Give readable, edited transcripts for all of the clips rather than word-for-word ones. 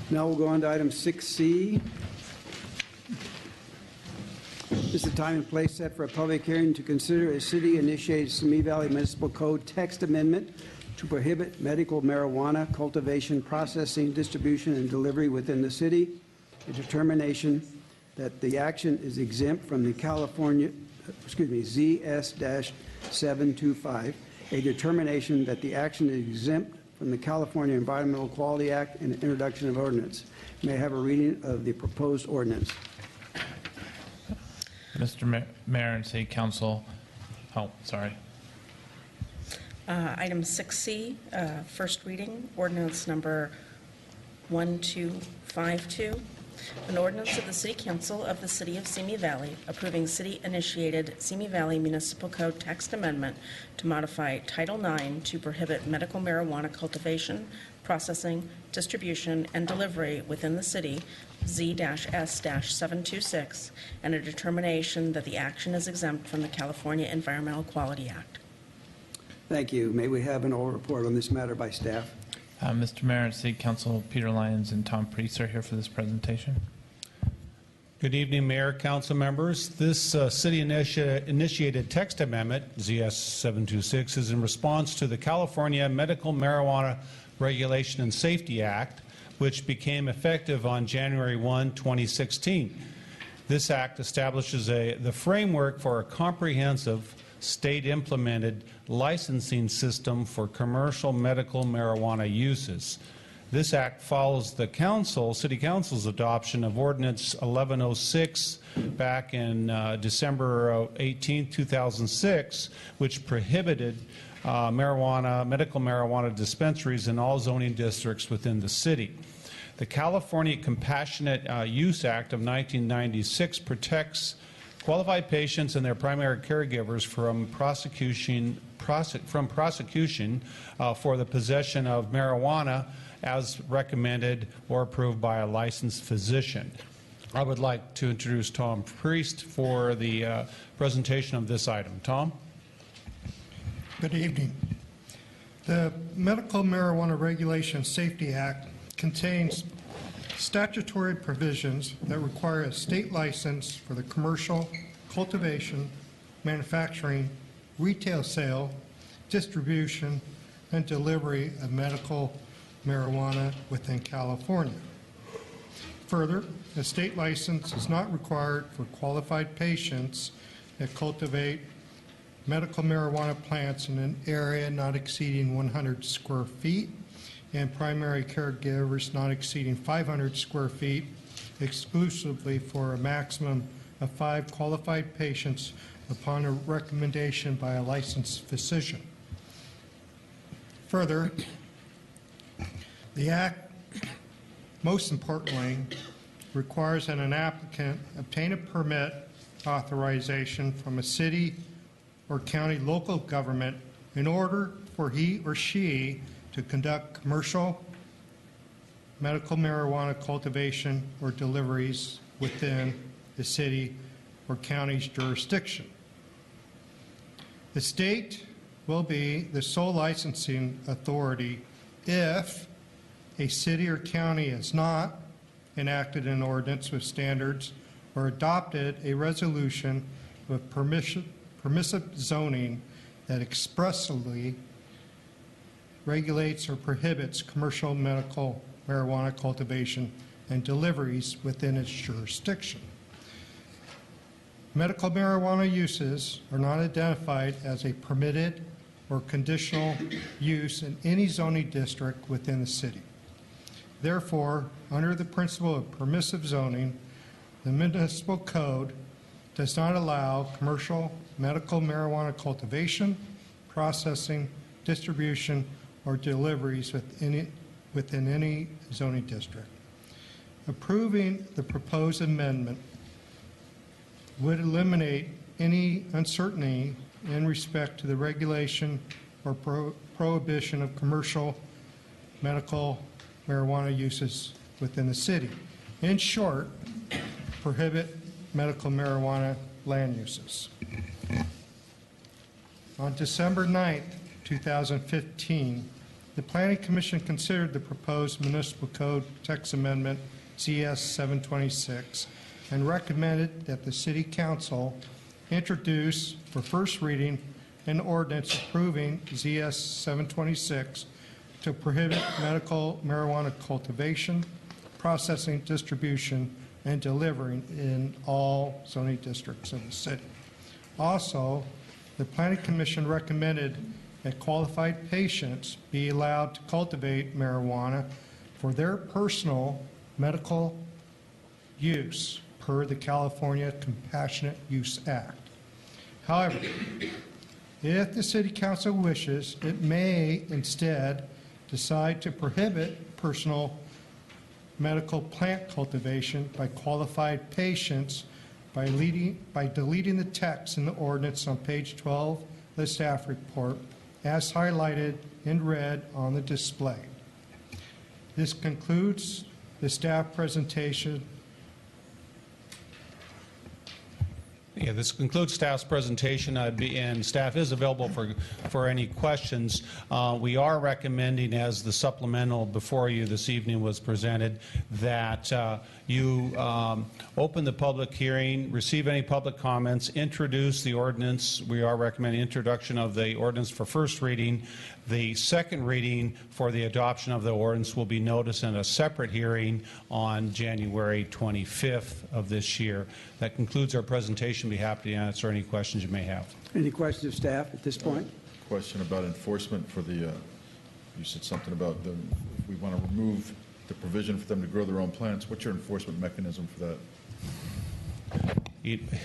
Now we'll go on to item 6C. This is the time and place set for a public hearing to consider a city-initiated Simi Valley Municipal Code text amendment to prohibit medical marijuana cultivation, processing, distribution, and delivery within the city, a determination that the action is exempt from the California, ZS-725, a determination that the action is exempt from the California Environmental Quality Act and introduction of ordinance. May I have a reading of the proposed ordinance? Mr. Mayor and City Council, Item 6C, first reading, ordinance number 1252. An ordinance of the City Council of the City of Simi Valley approving city-initiated Simi Valley Municipal Code text amendment to modify Title IX to prohibit medical marijuana cultivation, processing, distribution, and delivery within the city, Z-S-726, and a determination that the action is exempt from the California Environmental Quality Act. Thank you. May we have an oral report on this matter by staff? Mr. Mayor and City Council, Peter Lyons and Tom Priest are here for this presentation. Good evening, Mayor, Council members. This city-initiated text amendment, ZS-726, is in response to the California Medical Marijuana Regulation and Safety Act, which became effective on January 1, 2016. This act establishes the framework for a comprehensive state-implemented licensing system for commercial medical marijuana uses. This act follows the City Council's adoption of Ordinance 1106 back in December 18, 2006, which prohibited medical marijuana dispensaries in all zoning districts within the city. The California Compassionate Use Act of 1996 protects qualified patients and their primary caregivers from prosecution for the possession of marijuana as recommended or approved by a licensed physician. I would like to introduce Tom Priest for the presentation of this item. Tom? Good evening. The Medical Marijuana Regulation Safety Act contains statutory provisions that require a state license for the commercial, cultivation, manufacturing, retail sale, distribution, and delivery of medical marijuana within California. Further, a state license is not required for qualified patients that cultivate medical marijuana plants in an area not exceeding 100 square feet and primary caregivers not exceeding 500 square feet exclusively for a maximum of 5 qualified patients upon a recommendation by a licensed physician. Further, the Act, most importantly, requires that an applicant obtain a permit authorization from a city or county local government in order for he or she to conduct commercial medical marijuana cultivation or deliveries within the city or county's jurisdiction. The state will be the sole licensing authority if a city or county has not enacted an ordinance with standards or adopted a resolution with permissive zoning that expressly regulates or prohibits commercial medical marijuana cultivation and deliveries within its jurisdiction. Medical marijuana uses are not identified as a permitted or conditional use in any zoning district within the city. Therefore, under the principle of permissive zoning, the municipal code does not allow commercial medical marijuana cultivation, processing, distribution, or deliveries within any zoning district. Approving the proposed amendment would eliminate any uncertainty in respect to the regulation or prohibition of commercial medical marijuana uses within the city. In short, prohibit medical marijuana land uses. On December 9th, 2015, The Planning Commission considered the proposed municipal code text amendment CS 726 and recommended that the City Council introduce for first reading an ordinance approving ZS 726 to prohibit medical marijuana cultivation, processing, distribution, and delivering in all zoning districts of the city. Also, the Planning Commission recommended that qualified patients be allowed to cultivate marijuana for their personal medical use per the California Compassionate Use Act. However, if the City Council wishes, it may instead decide to prohibit personal medical plant cultivation by qualified patients by deleting the text in the ordinance on page 12 of the staff report as highlighted in red on the display. This concludes the staff presentation. Yeah, this concludes staff's presentation, and staff is available for any questions. We are recommending, as the supplemental before you this evening was presented, that you open the public hearing, receive any public comments, introduce the ordinance. We are recommending introduction of the ordinance for first reading. The second reading for the adoption of the ordinance will be noticed in a separate hearing on January 25th of this year. That concludes our presentation. Be happy to answer any questions you may have. Any questions of staff at this point? Question about enforcement for the, you said something about if we want to remove the provision for them to grow their own plants. What's your enforcement mechanism for that? Because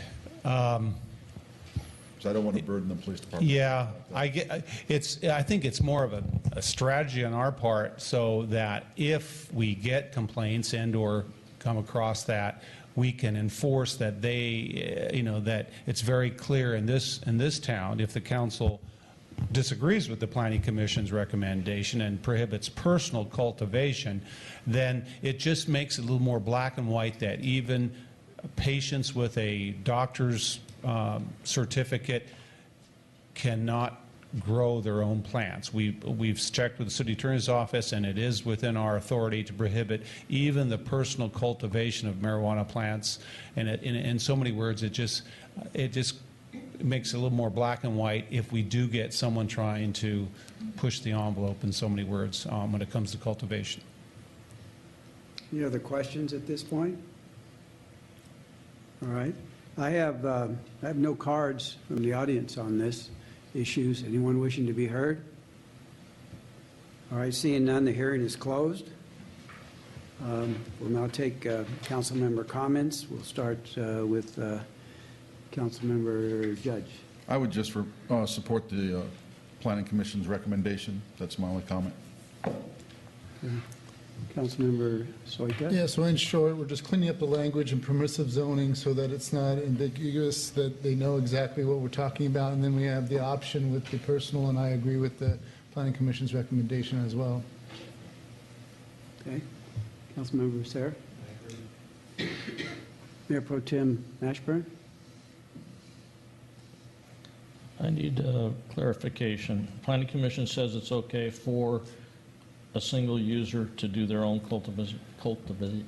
I don't want to burden the police department. Yeah, I think it's more of a strategy on our part, so that if we get complaints and/or come across that, we can enforce that that it's very clear in this town, if the council disagrees with the Planning Commission's recommendation and prohibits personal cultivation, then it just makes it a little more black and white that even patients with a doctor's certificate cannot grow their own plants. We've checked with the city attorney's office, and it is within our authority to prohibit even the personal cultivation of marijuana plants. And in so many words, it just makes it a little more black and white if we do get someone trying to push the envelope, in so many words, when it comes to cultivation. Any other questions at this point? All right. I have no cards from the audience on this issues. Anyone wishing to be heard? All right, seeing none, the hearing is closed. We'll now take council member comments. We'll start with council member Judge. I would just support the Planning Commission's recommendation. That's my only comment. Councilmember Soika? Yeah, so in short, we're just cleaning up the language in permissive zoning so that it's not ambiguous, that they know exactly what we're talking about, and then we have the option with the personal, and I agree with the Planning Commission's recommendation as well. Okay. Councilmember Sarah? Mayor Pro Tem Ashburn? I need clarification. Planning Commission says it's okay for a single user to do their own cultivation.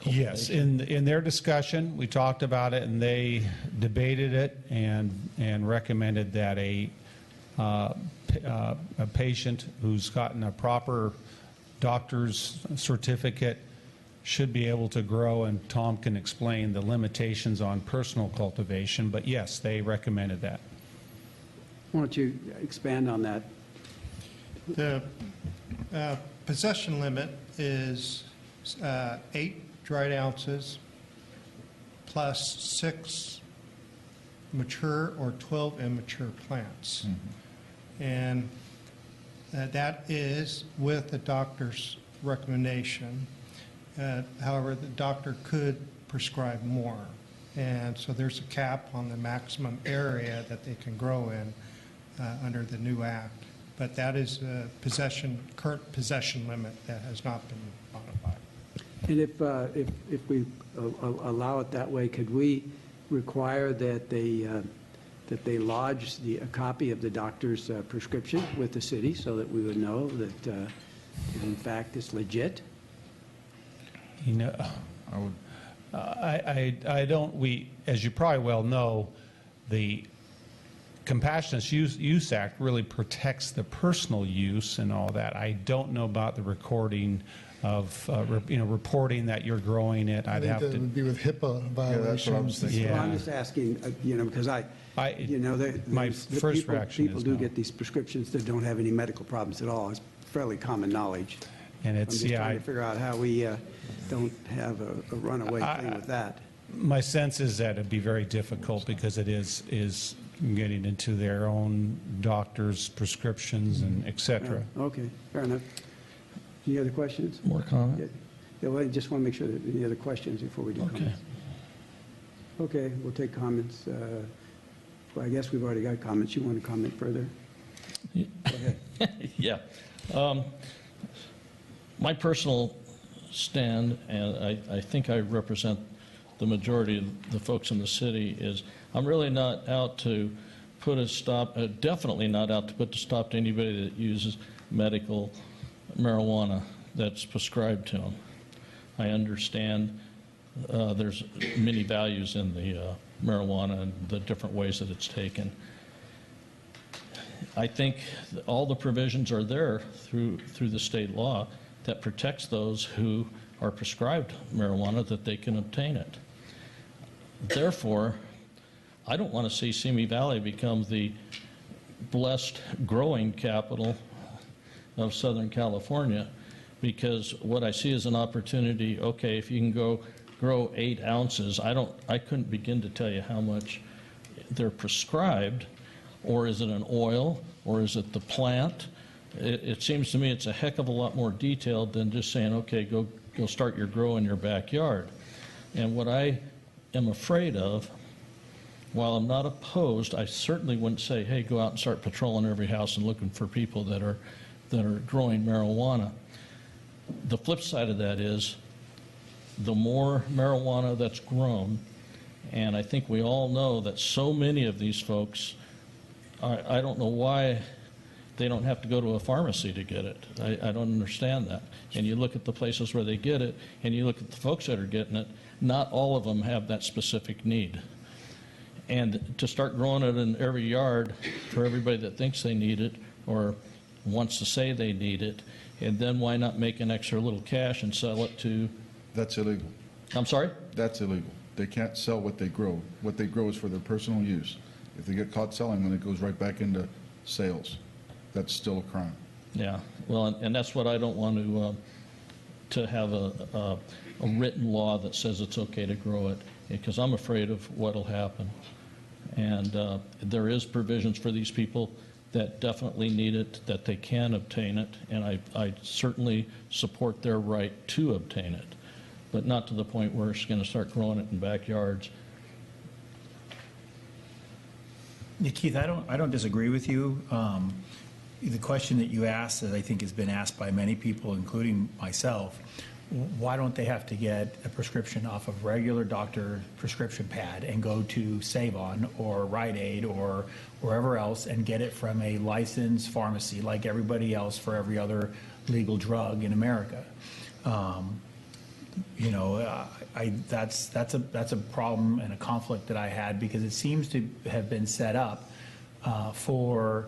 Yes, in their discussion, we talked about it, and they debated it and recommended that a patient who's gotten a proper doctor's certificate should be able to grow, and Tom can explain the limitations on personal cultivation, but yes, they recommended that. Why don't you expand on that? The possession limit is 8 dried ounces plus 6 mature or 12 immature plants. Mm-hmm. And that is with the doctor's recommendation. However, the doctor could prescribe more. And so there's a cap on the maximum area that they can grow in under the new act. But that is a current possession limit that has not been modified. And if we allow it that way, could we require that they that they lodge a copy of the doctor's prescription with the city so that we would know that in fact it's legit? You know, I would, I don't, as you probably well know, the Compassionate Use Act really protects the personal use and all that. I don't know about the recording of, reporting that you're growing it. I I'd think have that to. would be with HIPAA yeah, that's what I was violations. thinking. Yeah. Well, I'm just asking, because My first reaction people is do no. get these prescriptions that don't have any medical problems at all. It's fairly common knowledge. And I'm it's, just yeah, trying to figure out how we don't have a runaway thing with that. my sense is that it'd be very difficult because it is getting into their own doctor's prescriptions and et cetera. Okay, fair enough. Any other questions? More comment? Yeah, well, I just want to make sure that any other questions before we do Okay. comments. Okay, we'll take comments. Well, I guess we've already got comments. You want to comment further? Go ahead. Yeah. My personal stand, and I think I represent the majority of the folks in the city, is I'm really not out to put a stop, definitely not out to put a stop to anybody that uses medical marijuana that's prescribed to them. I understand there's many values in the marijuana and the different ways that it's taken. I think all the provisions are there through the state law that protects those who are prescribed marijuana, that they can obtain it. Therefore, I don't want to see Simi Valley become the blessed growing capital of Southern California, because what I see is an opportunity. Okay, if you can go grow 8 ounces, I couldn't begin to tell you how much they're prescribed, or is it an oil, or is it the plant? It seems to me it's a heck of a lot more detailed than just saying, okay, go start your grow in your backyard. And what I am afraid of, while I'm not opposed, I certainly wouldn't say, hey, go out and start patrolling every house and looking for people that are growing marijuana. The flip side of that is the more marijuana that's grown, and I think we all know that so many of these folks, I don't know why they don't have to go to a pharmacy to get it. I don't understand that. And you look at the places where they get it, and you look at the folks that are getting it, not all of them have that specific need. And to start growing it in every yard for everybody that thinks they need it or wants to say they need it, and then why not make an extra little cash and sell it to, that's illegal. I'm sorry? That's illegal. They can't sell what they grow. What they grow is for their personal use. If they get caught selling, then it goes right back into sales. That's still a crime. Yeah, well, and that's what I don't want to have a written law that says it's okay to grow it, because I'm afraid of what'll happen. And there is provisions for these people that definitely need it, that they can obtain it, and I certainly support their right to obtain it, but not to the point where it's going to start growing it in backyards. Yeah, Keith, I don't disagree with you. The question that you asked, that I think has been asked by many people, including myself, why don't they have to get a prescription off of regular doctor prescription pad and go to Save-On or Rite Aid or wherever else and get it from a licensed pharmacy like everybody else for every other legal drug in America? That's a problem and a conflict that I had, because it seems to have been set up for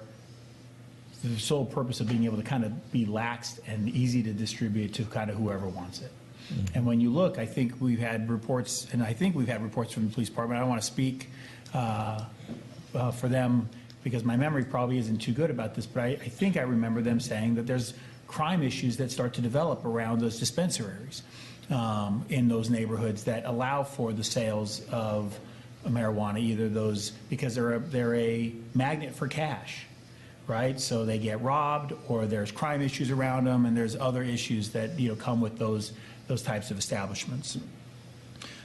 the sole purpose of being able to kind of be laxed and easy to distribute to kind of whoever wants it. And when you look, I think we've had reports, and I think we've had reports from the police department. I don't want to speak for them because my memory probably isn't too good about this, but I think I remember them saying that there's crime issues that start to develop around those dispensaries in those neighborhoods that allow for the sales of marijuana, either those, because they're a magnet for cash. Right, so they get robbed, or there's crime issues around them, and there's other issues that come with those types of establishments.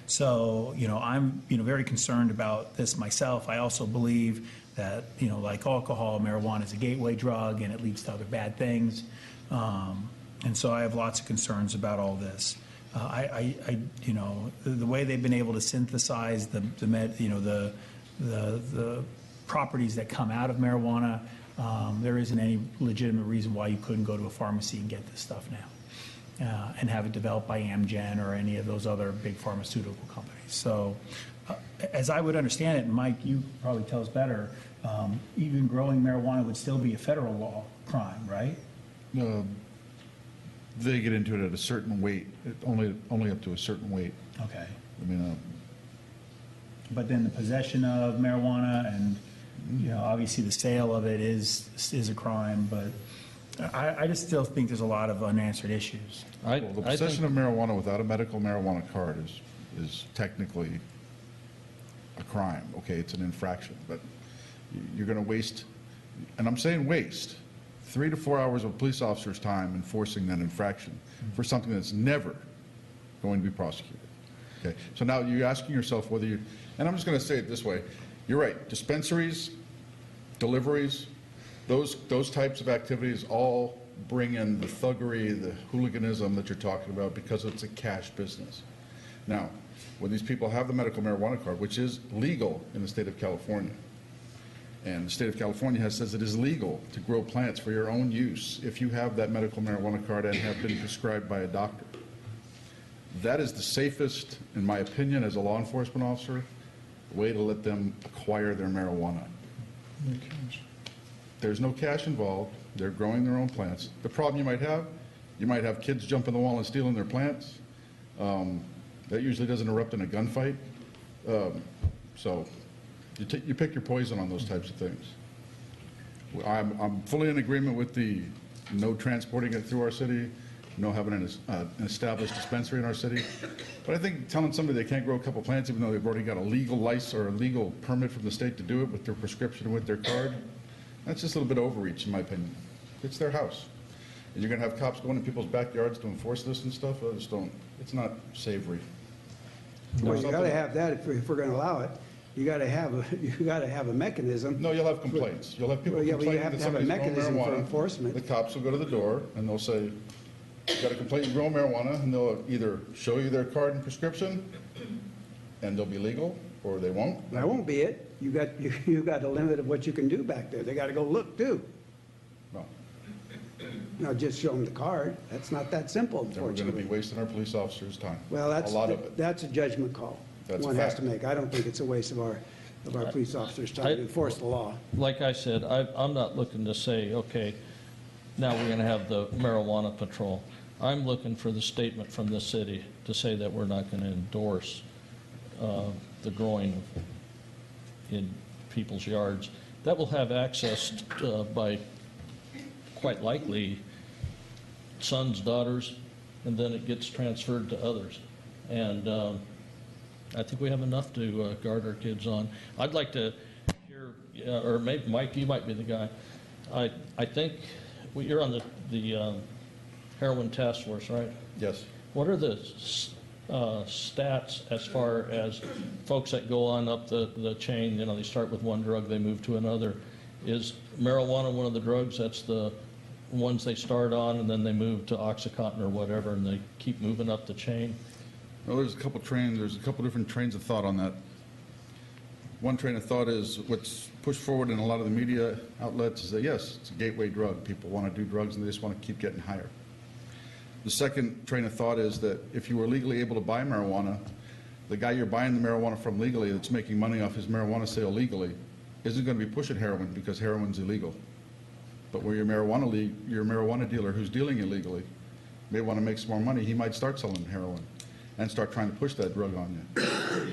So I'm very concerned about this myself. I also believe that like alcohol, marijuana is a gateway drug, and it leads to other bad things. And so I have lots of concerns about all this. The way they've been able to synthesize the properties that come out of marijuana, there isn't any legitimate reason why you couldn't go to a pharmacy and get this stuff now and have it developed by Amgen or any of those other big pharmaceutical companies. So as I would understand it, and Mike, you probably tell us better, even growing marijuana would still be a federal law crime, right? They get into it at a certain weight, only up to a certain weight. Okay. I mean, But then the possession of marijuana and, obviously the sale of it is a crime, but I just still think there's a lot of unanswered issues. well, the possession of marijuana without a medical marijuana card is technically a crime. Okay, it's an infraction, but you're going to waste, and I'm saying waste, 3 to 4 hours of a police officer's time enforcing that infraction for something that's never going to be prosecuted. Okay, so now you're asking yourself whether you, and I'm just going to say it this way, you're right, dispensaries, deliveries, those types of activities all bring in the thuggery, the hooliganism that you're talking about because it's a cash business. Now, when these people have the medical marijuana card, which is legal in the state of California, and the state of California says it is legal to grow plants for your own use if you have that medical marijuana card and have been prescribed by a doctor. That is the safest, in my opinion, as a law enforcement officer, way to let them acquire their marijuana. There's no cash involved. They're growing their own plants. The problem you might have kids jumping the wall and stealing their plants. That usually doesn't erupt in a gunfight. So you pick your poison on those types of things. I'm fully in agreement with the no transporting it through our city, no having an established dispensary in our city. But I think telling somebody they can't grow a couple plants even though they've already got a legal license or a legal permit from the state to do it with their prescription and with their card, that's just a little bit overreach in my opinion. It's their house. And you're going to have cops going in people's backyards to enforce this and stuff? I just don't, it's not savory. Well, you got to have that if we're going to allow it. You got to have a mechanism. No, you'll have complaints. You'll have people Well, yeah, but you complaining have that to have a somebody's growing mechanism for marijuana. enforcement. The cops will go to the door and they'll say, you got a complaint, you grow marijuana, and they'll either show you their card and prescription, and they'll be legal, or they won't. That won't be it. You got a limit of what you can do back there. They got to go look too. No. Not just show them the card. That's not that simple, Then we're going to be unfortunately. wasting our police officers' time. Well, A lot of it. that's a judgment call That's a one has fact. to make. I don't think it's a waste of our police officers' time to enforce the law. Like I said, I'm not looking to say, okay, now we're going to have the marijuana patrol. I'm looking for the statement from the city to say that we're not going to endorse the growing in people's yards. That will have access by, quite likely, sons, daughters, and then it gets transferred to others. And I think we have enough to guard our kids on. I'd like to hear, or maybe, Mike, you might be the guy. I think you're on the heroin task force, right? Yes. What are the stats as far as folks that go on up the chain? They start with one drug, they move to another. Is marijuana one of the drugs that's the ones they start on and then they move to OxyContin or whatever and they keep moving up the chain? Well, there's a couple different trains of thought on that. One train of thought is what's pushed forward in a lot of the media outlets is that, yes, it's a gateway drug. People want to do drugs and they just want to keep getting higher. The second train of thought is that if you were legally able to buy marijuana, the guy you're buying the marijuana from legally that's making money off his marijuana sale legally isn't going to be pushing heroin because heroin's illegal. But where your marijuana dealer who's dealing illegally may want to make some more money, he might start selling heroin and start trying to push that drug on you.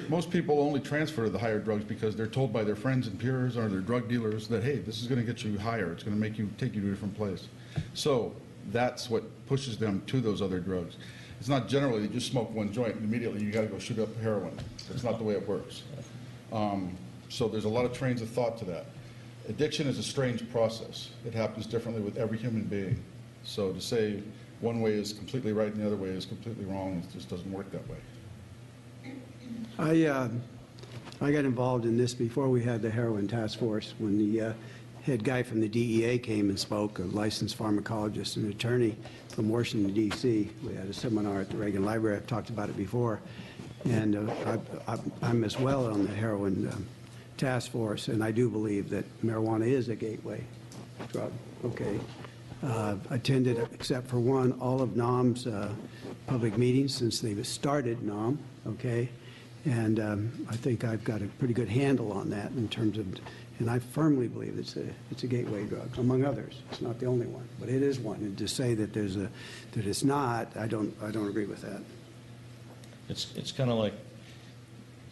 Most people only transfer to the higher drugs because they're told by their friends and peers or their drug dealers that, hey, this is going to get you higher. It's going to take you to a different place. So that's what pushes them to those other drugs. It's not generally you just smoke one joint and immediately you got to go shoot up heroin. That's not the way it works. So there's a lot of trains of thought to that. Addiction is a strange process. It happens differently with every human being. So to say one way is completely right and the other way is completely wrong, it just doesn't work that way. I got involved in this before we had the heroin task force, when the head guy from the DEA came and spoke, a licensed pharmacologist and attorney from Washington, D.C. We had a seminar at the Reagan Library. I've talked about it before. And I'm as well on the heroin task force, and I do believe that marijuana is a gateway drug, okay? Attended, except for one, all of NOM's public meetings since they've started NOM, okay? And I think I've got a pretty good handle on that in terms of, and I firmly believe it's a gateway drug, among others. It's not the only one, but it is one. And to say that that it's not, I don't agree with that. It's kind of like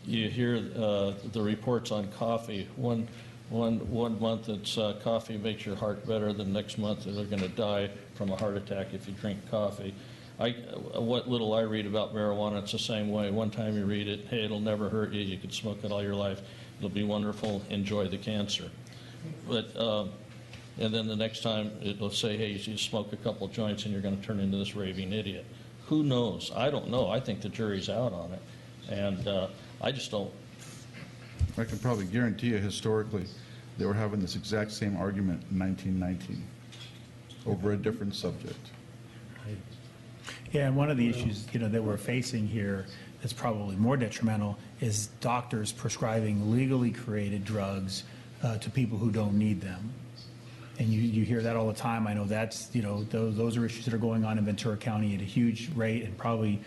you hear the reports on coffee. One month it's coffee makes your heart better. The next month they're going to die from a heart attack if you drink coffee. What little I read about marijuana, it's the same way. One time you read it, hey, it'll never hurt you. You can smoke it all your life. It'll be wonderful. Enjoy the cancer. But and then the next time it'll say, hey, you smoke a couple joints and you're going to turn into this raving idiot. Who knows? I don't know. I think the jury's out on it, and I just don't. I can probably guarantee you historically, they were having this exact same argument in 1919 over a different subject. Yeah, and one of the issues, that we're facing here that's probably more detrimental is doctors prescribing legally created drugs to people who don't need them. And you hear that all the time. I know that's, those are issues that are going on in Ventura County at a huge rate, and probably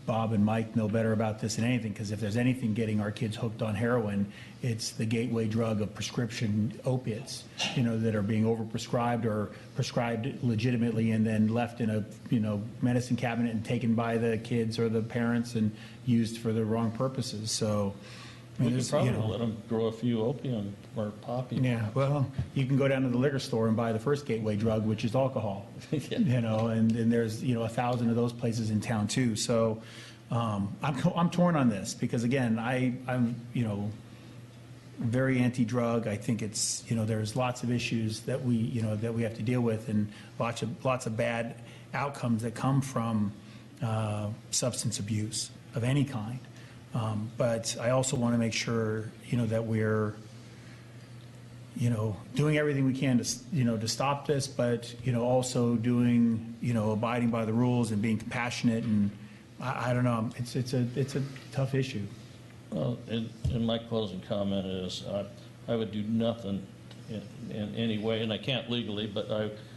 Bob and Mike know better about this than anything, because if there's anything getting our kids hooked on heroin, it's the gateway drug of prescription opiates, that are being overprescribed or prescribed legitimately and then left in a, medicine cabinet and taken by the kids or the parents and used for the wrong purposes. So, We could probably let them grow a few opium or poppy. yeah, well, you can go down to the liquor store and buy the first gateway drug, which is alcohol. And there's 1,000 of those places in town too. So I'm torn on this because, again, I'm very anti-drug. I think it's there's lots of issues that we have to deal with, and lots of bad outcomes that come from substance abuse of any kind. But I also want to make sure, that we're, doing everything we can to stop this, but, also doing, abiding by the rules and being compassionate. And I don't know, it's a tough issue. Well, and my closing comment is I would do nothing in any way, and I can't legally, but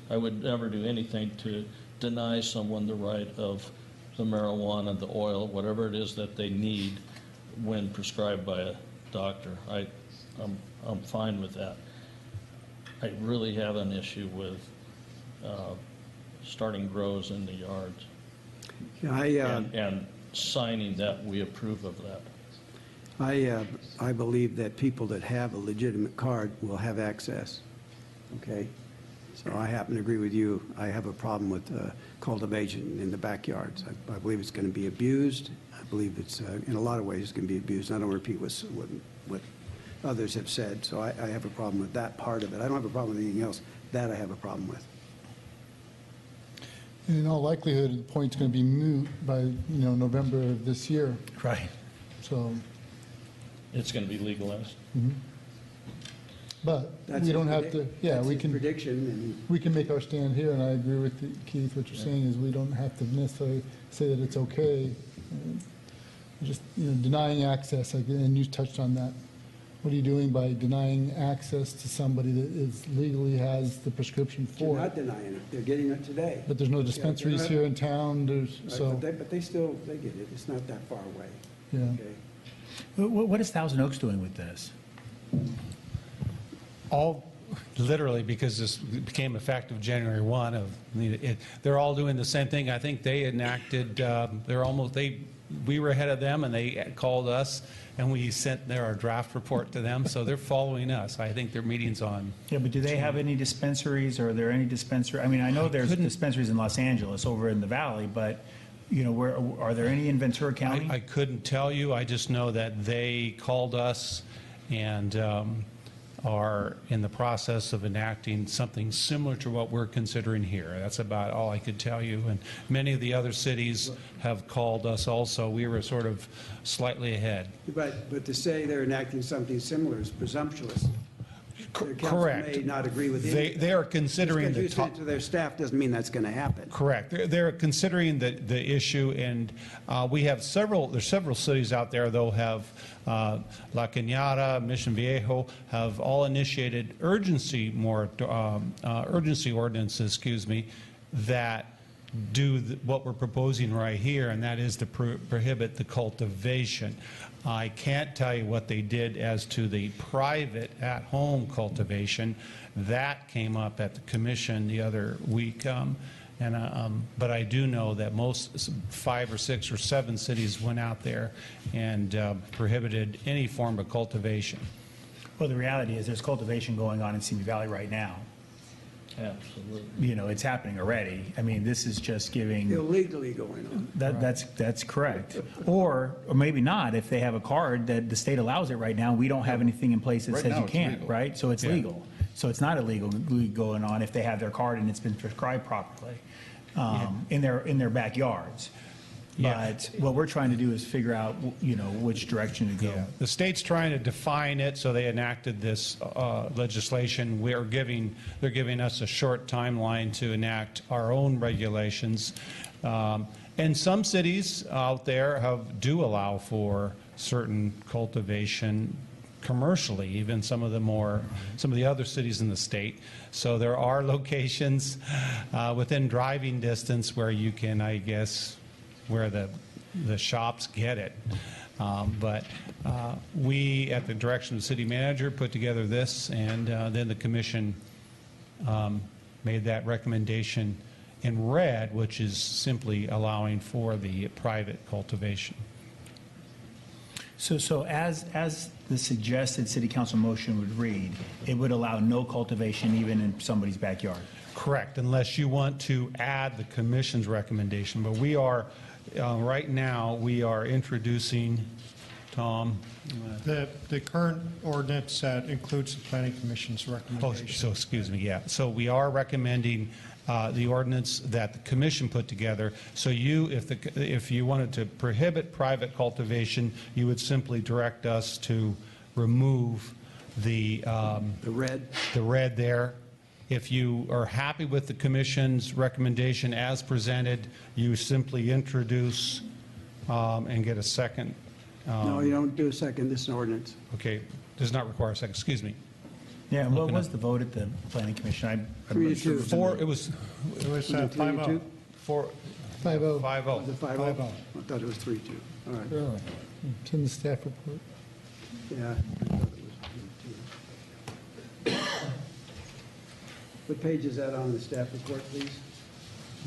I would never do anything to deny someone the right of the marijuana, the oil, whatever it is that they need when prescribed by a doctor. I'm fine with that. I really have an issue with starting grows in the yards and signing that we approve of that. I believe that people that have a legitimate card will have access, okay? So I happen to agree with you. I have a problem with cultivation in the backyards. I believe it's going to be abused. I believe it's, in a lot of ways, it's going to be abused. I don't repeat what others have said, so I have a problem with that part of it. I don't have a problem with anything else. That I have a problem with. And in all likelihood, the point's going to be moot by, November of this year. Right. So, It's going to be legalized. but That's we his don't have to, yeah, that's we his can, prediction, we can make our stand here, and I agree with Keith. What you're saying is we don't have to necessarily say that it's okay. Just, denying access, and you touched on that. What are you doing by denying access to somebody that legally has the prescription and they're for not it? denying it. They're getting it today. But there's no dispensaries not- here in town, Right, so, but they still, they get it. It's not that far away. yeah. Okay. What is Thousand Oaks doing with this? All, literally, because this became effective January 1 they're all doing the same thing. I think they enacted, we were ahead of them, and they called us, and we sent our draft report to them, so they're following us. I think their meeting's on. Yeah, but do they have any dispensaries, or are there any dispensaries? I mean, I know there's dispensaries in Los Angeles over in the valley, but, where are there any in Ventura County? I couldn't tell you. I just know that they called us and are in the process of enacting something similar to what we're considering here. That's about all I could tell you. And many of the other cities have called us also. We were sort of slightly ahead. But to say they're enacting something similar is presumptuous. Their council Correct. may not agree with it. They are considering Just the because you top. send it to their staff doesn't mean that's going to happen. Correct. They're considering the issue, and we have there's several cities out there, though, have La Cañada, Mission Viejo, have all initiated urgency ordinances, that do what we're proposing right here, and that is to prohibit the cultivation. I can't tell you what they did as to the private at-home cultivation. That came up at the commission the other week, but I do know that most 5 or 6 or 7 cities went out there and prohibited any form of cultivation. Well, the reality is there's cultivation going on in Simi Valley right now. Absolutely. You know, it's happening already. I mean, this is just giving, Illegally going on. that's correct. Or maybe not, if they have a card that the state allows it right now, we don't have anything in place that Right says now you it's can't, legal. right? So it's Yeah. legal. So it's not illegally going on if they have their card and it's been prescribed properly in their backyards. Yeah. But what we're trying to do is figure out, you know, which direction to go. Yeah. The state's trying to define it, so they enacted this legislation. They're giving us a short timeline to enact our own regulations. And some cities out there do allow for certain cultivation commercially, even some of the other cities in the state. So there are locations within driving distance where you can, I guess, where the shops get it. But we, at the direction of the city manager, put together this, and then the commission made that recommendation in red, which is simply allowing for the private cultivation. So as the suggested city council motion would read, it would allow no cultivation even in somebody's backyard. Correct, unless you want to add the commission's recommendation. But we are, right now, we are introducing, Tom, The current ordinance that includes the planning commission's oh, recommendation. so excuse me, yeah. So we are recommending the ordinance that the commission put together. So if you wanted to prohibit private cultivation, you would simply direct us to remove the red there. If you are happy with the commission's recommendation as presented, you simply introduce and get a second. No, you don't do a second, this is an ordinance. Okay, does not require a second, excuse me. Yeah, and what was the vote at the planning commission? I'm 3-2. It was It was Was it 5-0. 4, 5-0. 5-0. Was it 5-0? 5-0. I thought it was 3-2. All right, Really? It's in the staff report. yeah. I thought it was 3-2. What page is that on the staff report, please?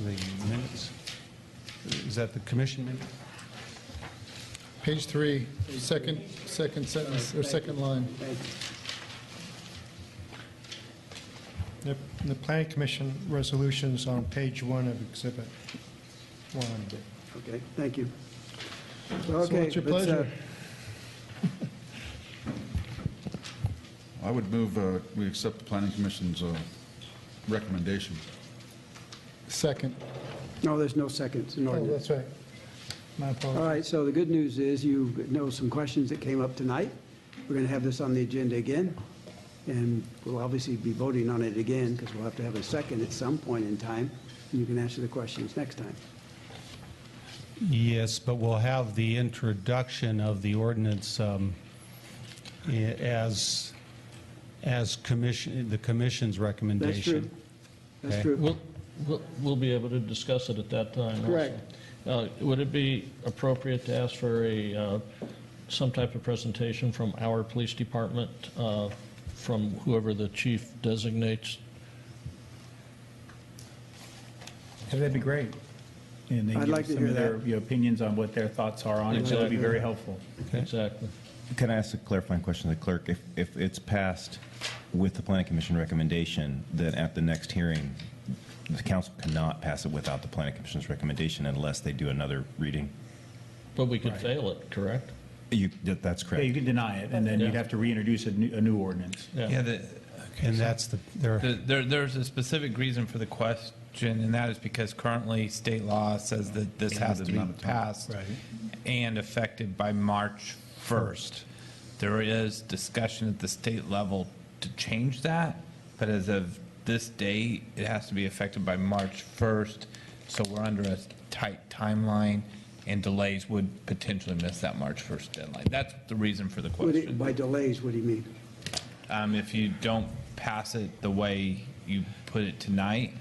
The minutes. Is that the commission minute? Page 3, second sentence, or second line. Thank you. The planning commission resolution's on page 1 of exhibit 1. Okay, thank you. So Okay, what's your let's, pleasure? I would move, we accept the planning commission's recommendation. Second. No, there's no seconds in Oh, ordinance. that's right. My All apologies. right, so the good news is you know some questions that came up tonight. We're going to have this on the agenda again, and we'll obviously be voting on it again because we'll have to have a second at some point in time, and you can answer the questions next time. Yes, but we'll have the introduction of the ordinance as the commission's recommendation. That's true. That's Okay. true. We'll be able to discuss it at that time also. Correct. Would it be appropriate to ask for some type of presentation from our police department, from whoever the chief designates? That'd be great. And they I'd give like to some of hear their opinions on what their thoughts are on it, so it'd be very helpful. Exactly. Can I ask a clarifying question to the clerk? If it's passed with the planning commission recommendation, then at the next hearing, the council cannot pass it without the planning commission's recommendation unless they do another reading? But we could fail it, correct? That's Yeah, correct. you could deny it, and then you'd have to reintroduce a new ordinance. Yeah, And that's there's a specific reason for the question, and that is because currently state law says that this has to be passed and effective by March 1st. There is discussion at the state level to change that, but as of this date, it has to be effective by March 1st, so we're under a tight timeline, and delays would potentially miss that March 1st deadline. That's the reason for the question. By delays, what do you mean? If you don't pass it the way you put it tonight,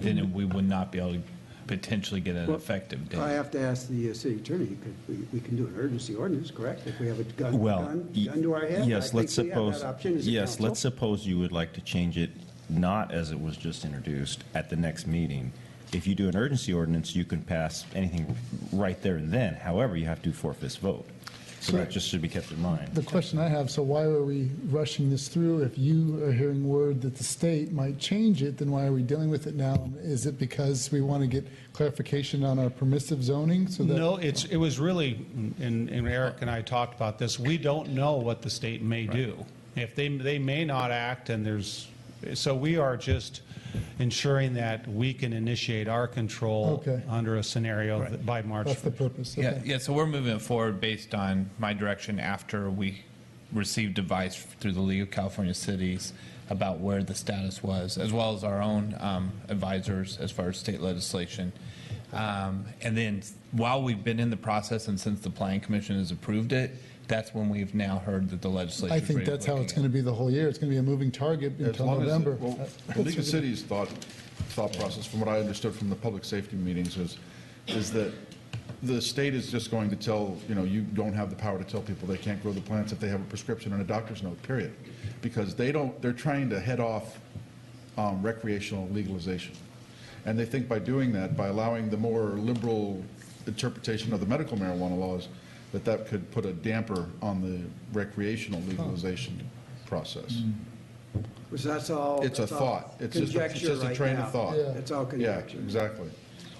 then we would not be able to potentially get an effective I date. have to ask the city attorney, because we can do an urgency ordinance, correct? If we have a gun to our head? Yes, I let's think we have suppose, that option as a yes, council. let's suppose you would like to change it not as it was just introduced at the next meeting. If you do an urgency ordinance, you can pass anything right there and then. However, you have to do 4/5 vote. So that just should be kept in mind. The question I have, so why are we rushing this through? If you are hearing word that the state might change it, then why are we dealing with it now? Is it because we want to get clarification on our permissive zoning so that? No, it was really, and Eric and I talked about this, we don't know what the state may do. If they may not act, and so we are just ensuring that we can initiate our control Okay. under a scenario that by March That's the 1st. purpose, Yeah, okay. yeah, so we're moving forward based on my direction after we received advice through the League of California Cities about where the status was, as well as our own advisors as far as state legislation. And then while we've been in the process and since the Planning Commission has approved it, that's when we've now heard that the legislature. I think that's how it's going to be the whole year. It's going to be a moving target As until long as, November. well, the League of Cities thought process, from what I understood from the public safety meetings, is that the state is just going to tell, you don't have the power to tell people they can't grow the plants if they have a prescription and a doctor's note, period. Because they're trying to head off recreational legalization. And they think by doing that, by allowing the more liberal interpretation of the medical marijuana laws, that could put a damper on the recreational legalization process. So that's all. It's a that's all thought. It's just conjecture a right train now. of thought. Yeah. It's all Yeah, conjecture. exactly.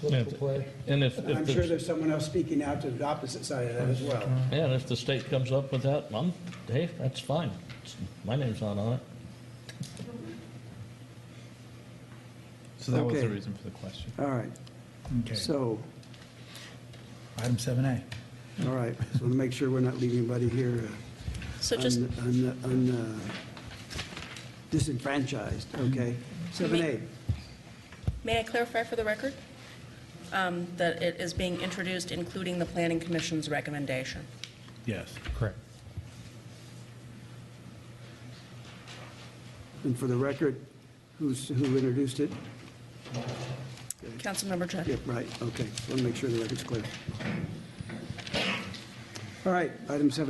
Political play. And if I'm sure there's someone else speaking out to the opposite side of that as well. and if the state comes up with that, hey, that's fine. My name's not on it. So that was the Okay. reason for the question. All right, Okay. so, Item 7A. all right, so we'll make sure we're not leaving anybody here So just, disenfranchised, okay? 7A, may I clarify for the record that it is being introduced including the Planning Commission's recommendation? Yes. Correct. and for the record, who introduced it? Councilmember Judd? Yep, right, okay, want to make sure the record's clear. All right, item 7.